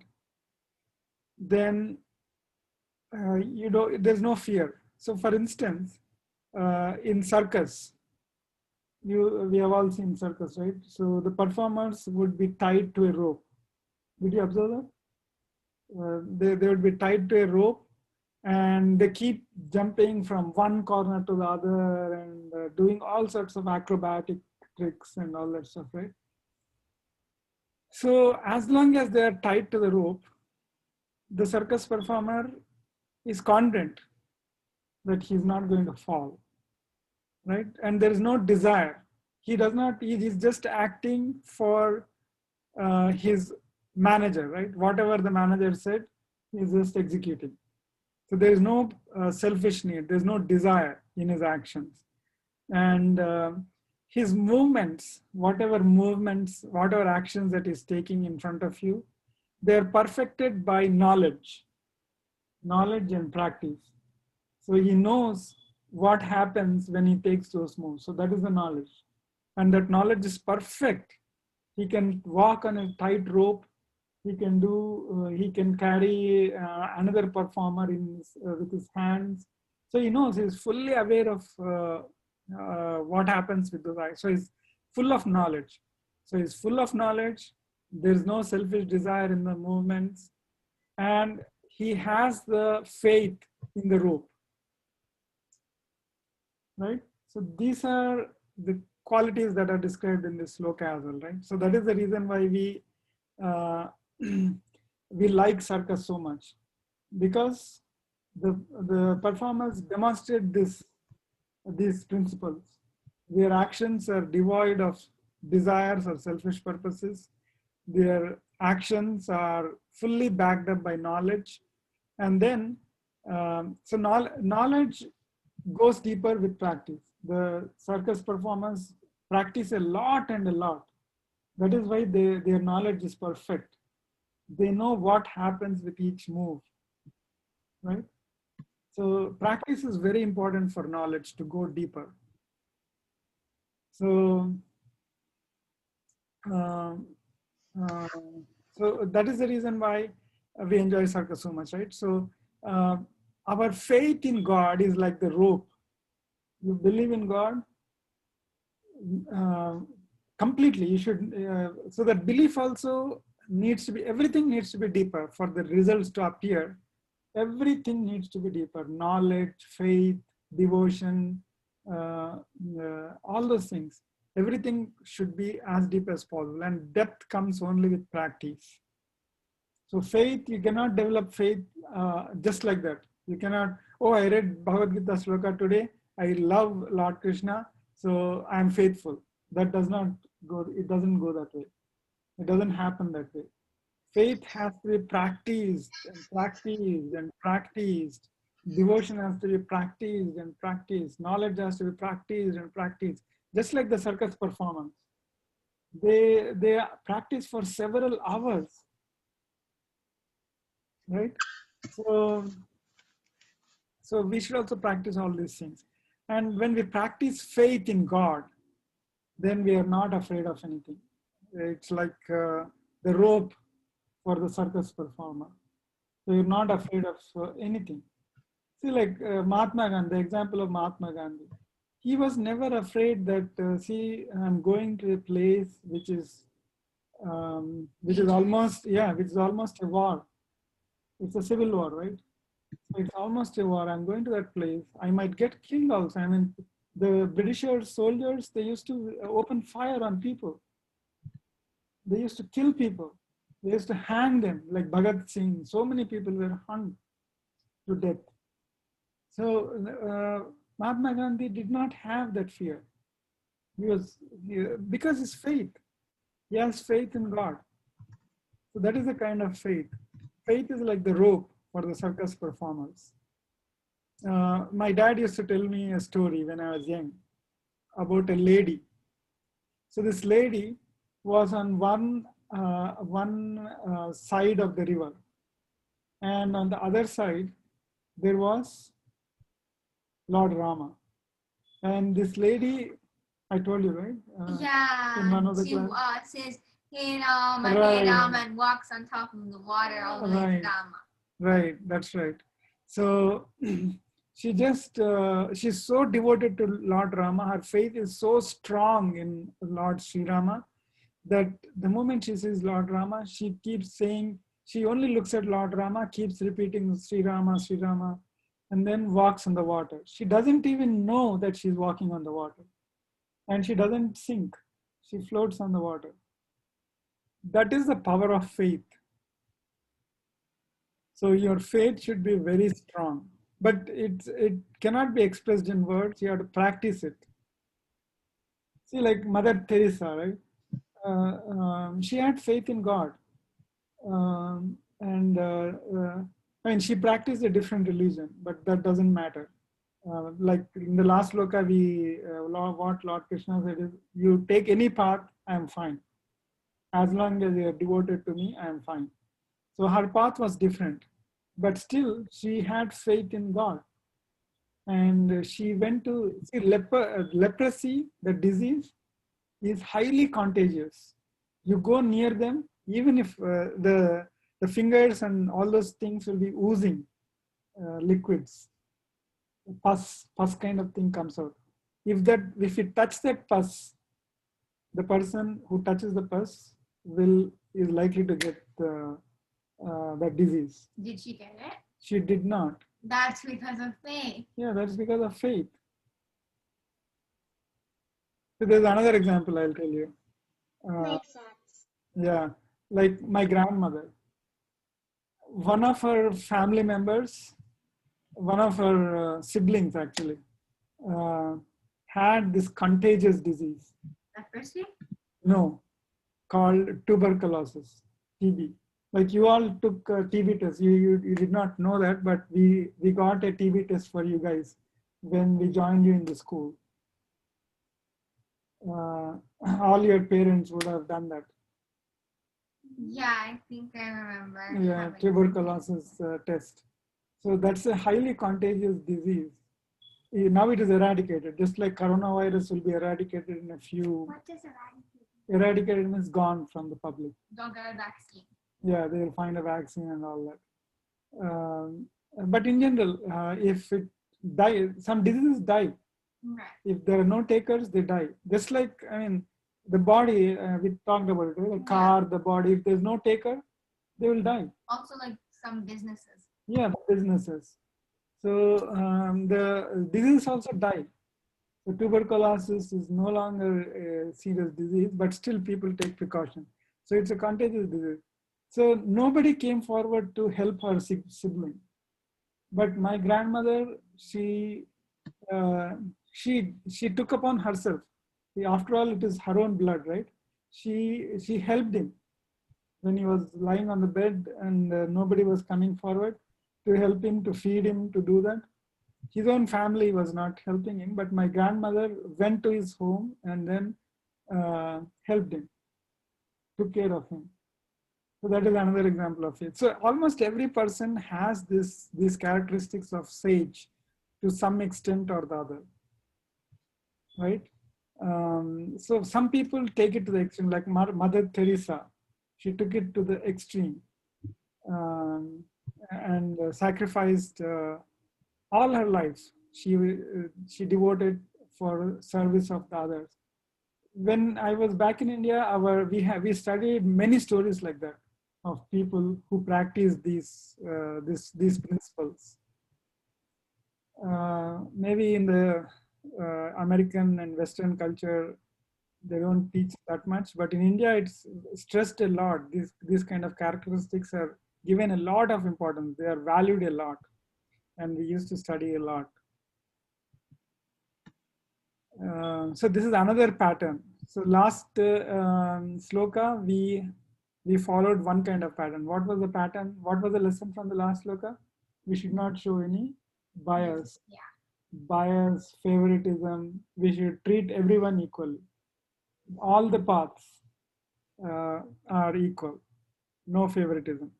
then there's no fear. So for instance, in circus, we have all seen circus, right? So the performers would be tied to a rope. Did you observe that? They would be tied to a rope, and they keep jumping from one corner to the other and doing all sorts of acrobatic tricks and all that stuff, right? So as long as they are tied to the rope, the circus performer is confident that he's not going to fall, right? And there is no desire. He is just acting for his manager, right? Whatever the manager said, he's just executing. So there is no selfish need, there's no desire in his actions. And his movements, whatever actions that he's taking in front of you, they're perfected by knowledge and practice. So he knows what happens when he takes those moves. So that is the knowledge. And that knowledge is perfect. He can walk on a tight rope. He can carry another performer with his hands. So he knows, he's fully aware of what happens with those eyes. So he's full of knowledge. So he's full of knowledge. There's no selfish desire in the movements. And he has the faith in the rope. Right? So these are the qualities that are described in this sloka as well, right? So that is the reason why we like circus so much, because the performers demonstrate these principles. Their actions are devoid of desires or selfish purposes. Their actions are fully backed up by knowledge. And then, so knowledge goes deeper with practice. The circus performers practice a lot and a lot. That is why their knowledge is perfect. They know what happens with each move, right? So practice is very important for knowledge to go deeper. So, so that is the reason why we enjoy circus so much, right? So our faith in God is like the rope. You believe in God completely. You should, so that belief also needs to be, everything needs to be deeper for the results to appear. Everything needs to be deeper. Knowledge, faith, devotion, all those things. Everything should be as deep as possible, and depth comes only with practice. So faith, you cannot develop faith just like that. You cannot, oh, I read Bhagavad Gita sloka today, I love Lord Krishna, so I'm faithful. That does not go, it doesn't go that way. It doesn't happen that way. Faith has to be practiced and practiced and practiced. Devotion has to be practiced and practiced. Knowledge has to be practiced and practiced. Just like the circus performance. They practice for several hours. Right? So we should also practice all these things. And when we practice faith in God, then we are not afraid of anything. It's like the rope for the circus performer. So you're not afraid of anything. See, like Mahatma Gandhi, the example of Mahatma Gandhi. He was never afraid that, see, I'm going to a place which is almost a war. It's a civil war, right? So it's almost a war. I'm going to that place. I might get killed also. I mean, the British soldiers, they used to open fire on people. They used to kill people. They used to hang them, like Bhagat Singh. So many people were hung to death. So Mahatma Gandhi did not have that fear. Because his faith. He has faith in God. So that is the kind of faith. Faith is like the rope for the circus performers. My dad used to tell me a story when I was young about a lady. So this lady was on one side of the river, and on the other side there was Lord Rama. And this lady, I told you, right? Yeah, in one of the says Hey Rama, and walks on top of the water all the way to Rama. Right, that's right. So she's so devoted to Lord Rama. Her faith is so strong in Lord Sri Rama that the moment she sees Lord Rama, she keeps saying, she only looks at Lord Rama, keeps repeating Sri Rama, and then walks on the water. She doesn't even know that she's walking on the water. And she doesn't sink. She floats on the water. That is the power of faith. So your faith should be very strong, but it cannot be expressed in words. You have to practice it. See, like Mother Teresa, right? She had faith in God, and I mean, she practiced a different religion, but that doesn't matter. Like in the last sloka, what Lord Krishna said is, you take any path, I am fine. As long as you are devoted to me, I am fine. So her path was different, but still she had faith in God. And she went to see leprosy, the disease, is highly contagious. You go near them, even if the fingers and all those things will be oozing liquids, pus kind of thing comes out. If you touch that pus, the person who touches the pus is likely to get that disease. Did she get it? She did not. That's because of faith. Yeah, that's because of faith. So there's another example I'll tell you. Makes sense. Yeah, like my grandmother. One of her family members, one of her siblings actually, had this contagious disease. Leprosy? No, called tuberculosis, TB. Like you all took a TB test. You did not know that, but we got a TB test for you guys when we joined you in the school. All your parents would have done that. Yeah, I think I remember. Yeah, tuberculosis test. So that's a highly contagious disease. Now it is eradicated, just like coronavirus will be eradicated in a few. What does eradicate? Eradicated means gone from the public. Don't get a vaccine. Yeah, they will find a vaccine and all that. But in general, if it die, some diseases die. Right. If there are no takers, they die. Just like, I mean, the body, we talked about it, right? The car, the body, if there's no taker, they will die. Also, like some businesses. Yeah, businesses. So the diseases also die. So tuberculosis is no longer a serious disease, but still people take precaution. So it's a contagious disease. So nobody came forward to help her sibling. But my grandmother, she took upon herself. After all, it is her own blood, right? She helped him when he was lying on the bed and nobody was coming forward to help him, to feed him, to do that. His own family was not helping him, but my grandmother went to his home and then helped him, took care of him. So that is another example of it. So almost every person has these characteristics of sage to some extent or the other, right? So some people take it to the extreme, like Mother Teresa. She took it to the extreme and sacrificed all her life. She devoted for service of the others. When I was back in India, we studied many stories like that of people who practice these principles. Maybe in the American and Western culture, they don't teach that much, but in India, it's stressed a lot. These kind of characteristics are given a lot of importance. They are valued a lot, and we used to study a lot. So this is another pattern. So last sloka, we followed one kind of pattern. What was the pattern? What was the lesson from the last sloka? We should not show any bias. Yeah. Bias, favoritism. We should treat everyone equally. All the paths are equal. No favoritism.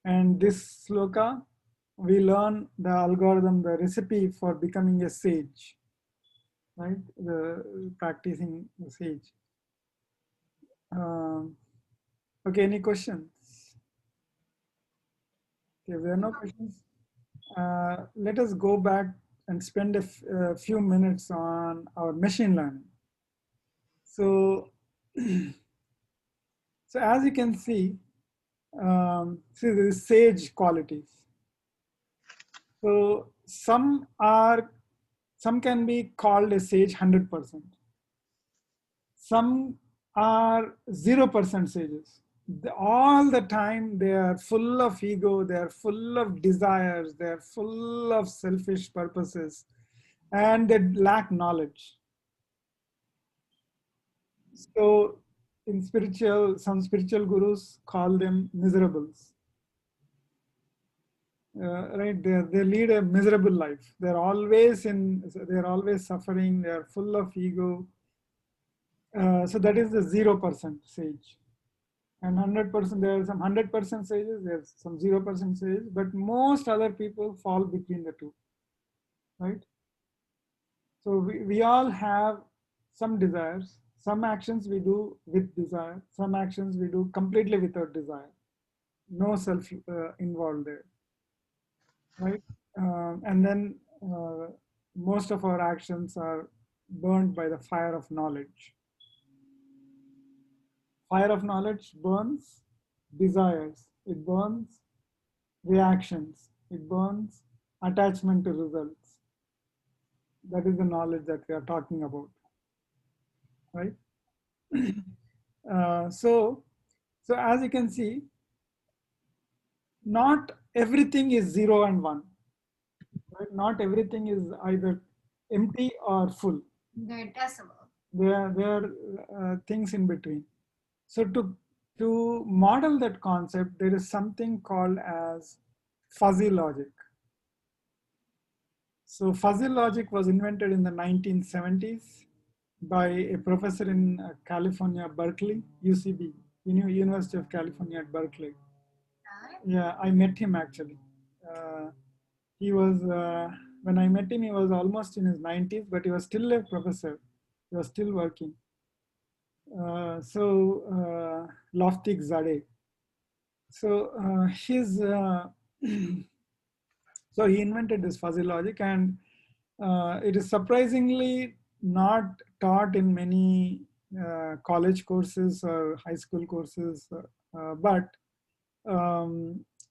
And this sloka, we learn the algorithm, the recipe for becoming a sage. Right, the practicing the sage. Okay, any questions? Okay, if there are no questions, let us go back and spend a few minutes on our machine learning. So, so as you can see the sage qualities. So some can be called a sage 100%. Some are 0% sages. All the time they are full of ego, they are full of desires, they are full of selfish purposes, and they lack knowledge. So in some spiritual gurus call them miserables. right? They lead a miserable life. They're always suffering. They are full of ego. So that is the 0% sage. And 100%, there are some 100% sages, there's some 0% sages, but most other people fall between the two, right? So we all have some desires, some actions we do with desire, some actions we do completely without desire. No self involved there, right? And then most of our actions are burned by the fire of knowledge. Fire of knowledge burns desires, it burns reactions, it burns attachment to results. That is the knowledge that we are talking about, right? So as you can see, not everything is 0 and 1, right? Not everything is either empty or full. They're decimal. There are things in between. So to model that concept, there is something called as fuzzy logic. So fuzzy logic was invented in the 1970s by a professor in California, Berkeley, UCB, University of California at Berkeley. Yeah, I met him actually. He was, when I met him, he was almost in his 90s, but he was still a professor. He was still working. Loftig Zade. So so he invented this fuzzy logic, and it is surprisingly not taught in many college courses or high school courses, but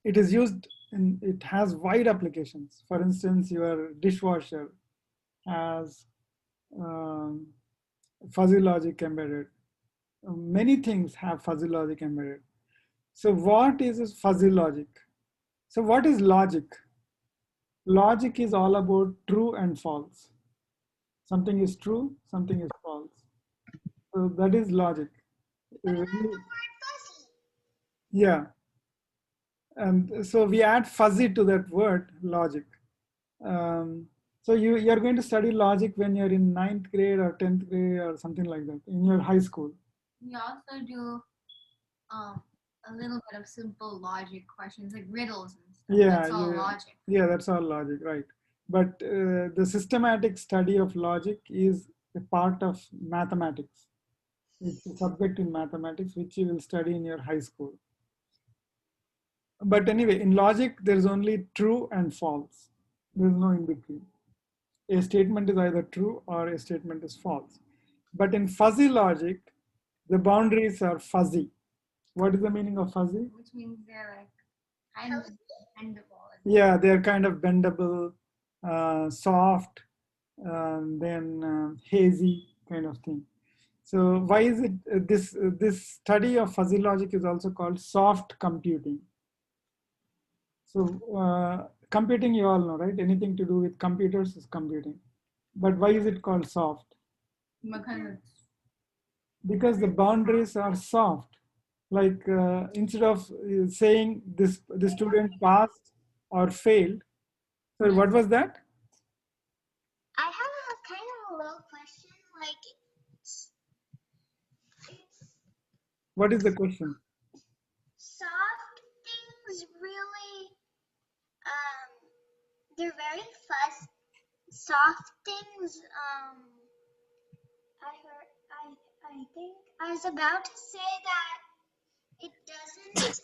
it is used it has wide applications. For instance, your dishwasher has fuzzy logic embedded. Many things have fuzzy logic embedded. So what is this fuzzy logic? So what is logic? Logic is all about true and false. Something is true, something is false. So that is logic. Yeah. And so we add fuzzy to that word, logic. So you're going to study logic when you're in 9th grade or 10th grade or something like that in your high school. We also do a little bit of simple logic questions like riddles and stuff. Yeah, that's all logic. Yeah, that's all logic, right? But the systematic study of logic is a part of mathematics. It's a subject in mathematics which you will study in your high school. But anyway, in logic, there's only true and false. There's no in between. A statement is either true or a statement is false. But in fuzzy logic, the boundaries are fuzzy. What is the meaning of fuzzy? Which means they're like kind of bendable. Yeah, they're kind of bendable, soft, then hazy kind of thing. So why is it this study of fuzzy logic is also called soft computing? So computing, you all know, right? Anything to do with computers is computing. But why is it called soft? Because the boundaries are soft. Like instead of saying the student passed or failed. So what was that? I have a kind of a little question. Like, What is the question? soft things really, they're very fuzzy. Soft things, I think I was about to say that it doesn't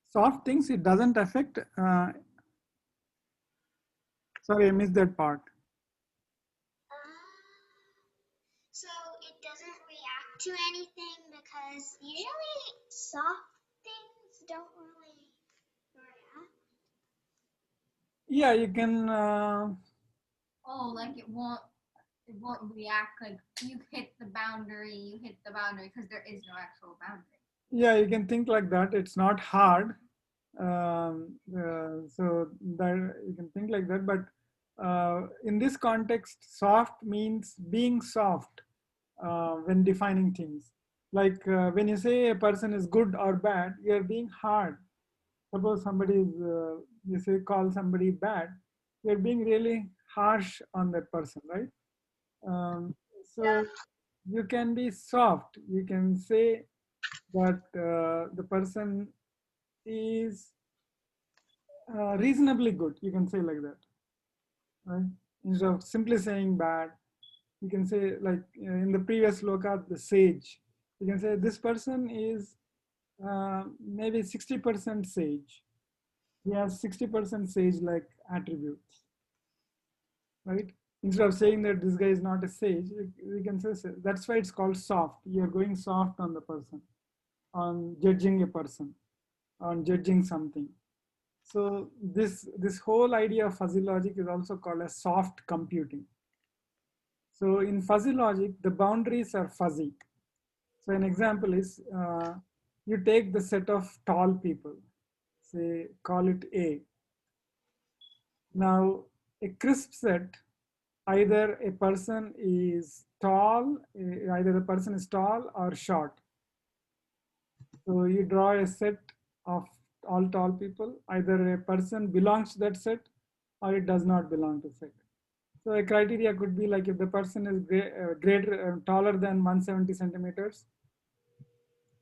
Soft things, it doesn't affect. Sorry, I missed that part. So it doesn't react to anything because usually soft things don't really react. Yeah, you can. Oh, like it won't react. Like you hit the boundary because there is no actual boundary. Yeah, you can think like that. It's not hard. So that you can think like that. But in this context, soft means being soft when defining things. Like when you say a person is good or bad, you're being hard. Suppose somebody is, you say call somebody bad, you're being really harsh on that person, right? So you can be soft. You can say that the person is reasonably good. You can say like that, right? Instead of simply saying bad, you can say like in the previous sloka, the sage. You can say this person is maybe 60% sage. He has 60% sage-like attributes, right? Instead of saying that this guy is not a sage, we can say that's why it's called soft. You're going soft on the person, on judging a person, on judging something. So this whole idea of fuzzy logic is also called as soft computing. So in fuzzy logic, the boundaries are fuzzy. So an example is you take the set of tall people, say call it A. Now a crisp set, either a person is tall, either the person is tall or short. So you draw a set of all tall people, either a person belongs to that set or it does not belong to set. So a criteria could be like if the person is greater, taller than 170 centimeters,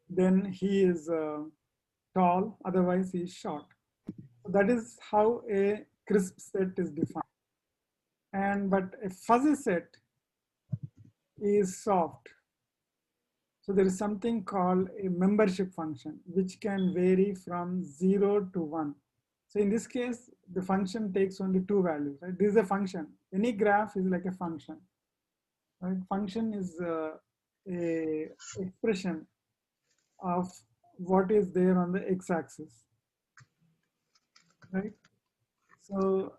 then he is tall, otherwise he is short. So that is how a crisp set is defined. And but a fuzzy set is soft. So there is something called a membership function, which can vary from 0 to 1. So in this case, the function takes only two values, right? This is a function. Any graph is like a function, right? Function is a expression of what is there on the x-axis, right? So,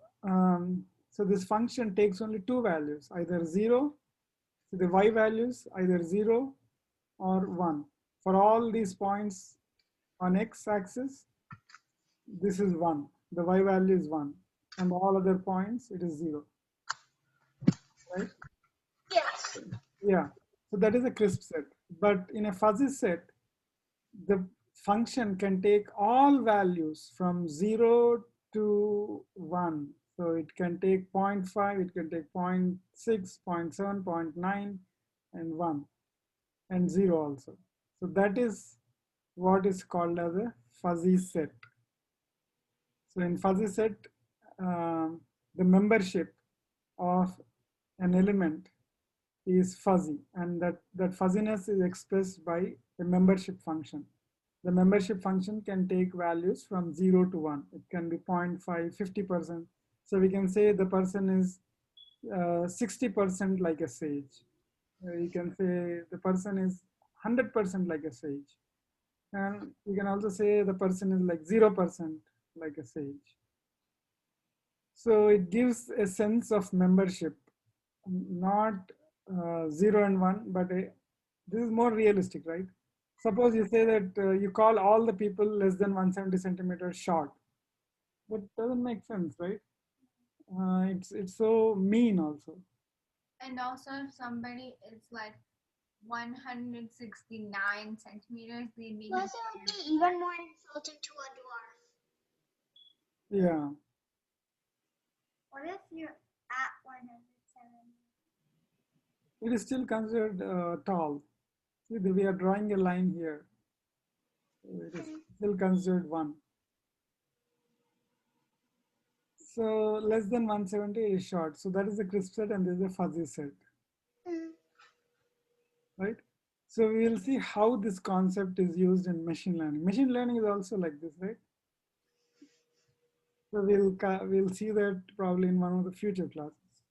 so this function takes only two values, either 0, so the y values, either 0 or 1. For all these points on x-axis, this is 1. The y value is 1. And all other points, it is 0. Right? Yes. Yeah. So that is a crisp set. But in a fuzzy set, the function can take all values from 0 to 1. So it can take 0.5, it can take 0.6, 0.7, 0.9, and 1, and 0 also. So that is what is called as a fuzzy set. So in fuzzy set, the membership of an element is fuzzy, and that fuzziness is expressed by a membership function. The membership function can take values from 0 to 1. It can be 0.5, 50%. So we can say the person is 60% like a sage. You can say the person is 100% like a sage. And you can also say the person is like 0% like a sage. So it gives a sense of membership, not 0 and 1, but this is more realistic, right? Suppose you say that you call all the people less than 170 centimeters short. That doesn't make sense, right? It's so mean also. And also, if somebody is like 169 centimeters, they'd be Also, it would be even more insulting to a dwarf. Yeah. What if you're at 107? It is still considered tall. See, we are drawing a line here. It is still considered 1. So less than 170 is short. So that is a crisp set and this is a fuzzy set, right? So we will see how this concept is used in machine learning. Machine learning is also like this, right? So we'll see that probably in one of the future classes.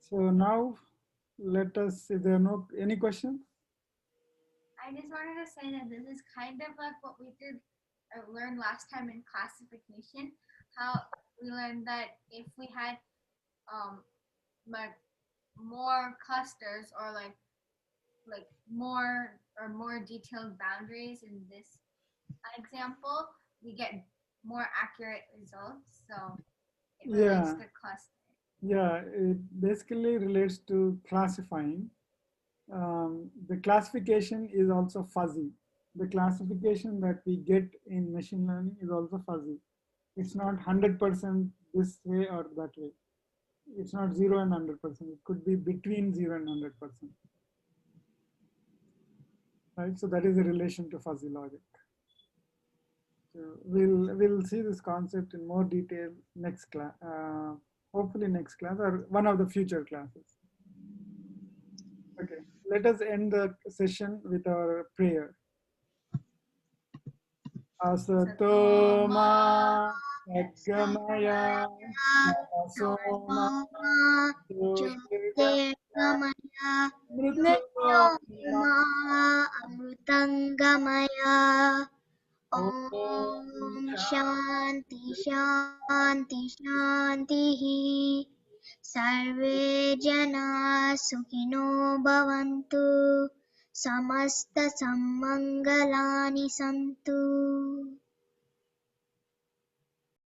So now let us, if there are no any questions. I just wanted to say that this is kind of like what we did learn last time in classification. How we learned that if we had like more clusters or like more detailed boundaries in this example, we get more accurate results. So it relates to cluster. Yeah, it basically relates to classifying. the classification is also fuzzy. The classification that we get in machine learning is also fuzzy. It's not 100% this way or that way. It's not 0 and 100%. It could be between 0 and 100%. Right? So that is the relation to fuzzy logic. So we'll see this concept in more detail next class, hopefully next class or one of the future classes. Okay, let us end the session with our prayer. Asatoma Saggamaya Tapasoma Jyotirgamaya Jyotirgamaya Mrityunjaya Mrityunjaya Amrutangamaya Om Om Shanti Shanti Shanti Sarve Jana Sukhino Bhavantu Samasta Sammangalani Santu